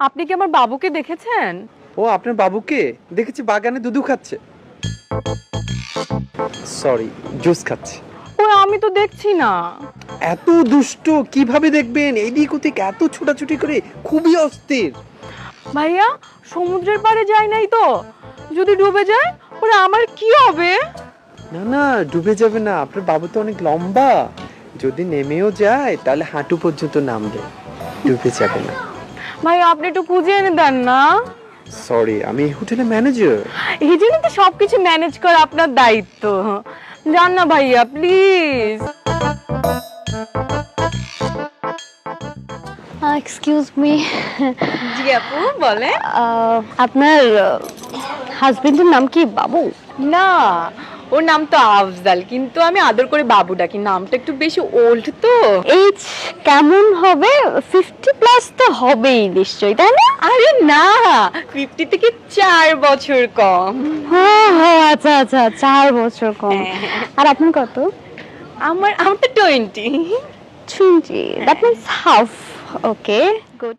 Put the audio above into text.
আপনি কি আমার বাবুকে দেখেছেন? ও আপনার বাবুকে দেখেছি বাগানে দুধু খাচ্ছে। সরি, জুস খাচ্ছে। ওই আমি তো দেখছি না। এত দুষ্ট কিভাবে দেখবেন? এদিক ওদিক এত ছোটাছুটি করে, খুবই অস্থির। ভাইয়া সমুদ্রের পাড়ে যায় নাই তো? যদি ডুবে যায় ওরে আমার কি হবে? না না, ডুবে যাবে না, আপনার বাবু তো অনেক লম্বা। যদি নেমেও যায় তাহলে হাঁটু পর্যন্ত নামবে, ডুবে যাবে না। ভাইয়া আপনি একটু খুঁজে এনে দেন না। সরি, আমি হোটেলের ম্যানেজার। এই জন্য তো সবকিছু ম্যানেজ করা আপনার দায়িত্ব। যান না ভাইয়া প্লিজ। এক্সকিউজ মি, জি আপু বলে। আপনার হাজবেন্ডের নাম কি বাবু? না, ওর নাম তো আফজাল, কিন্তু আমি আদর করে বাবু ডাকি। নামটা একটু বেশি ওল্ড তো। এজ কেমন হবে? 50+ তো হবেই নিশ্চয়ই, তাই না? আরে না, 50 থেকে 4 বছর কম। হ্যাঁ হ্যাঁ, আচ্ছা আচ্ছা, 4 বছর কম। আর আপনার কত? আমারটা 20। 20, that means half. Okay, good.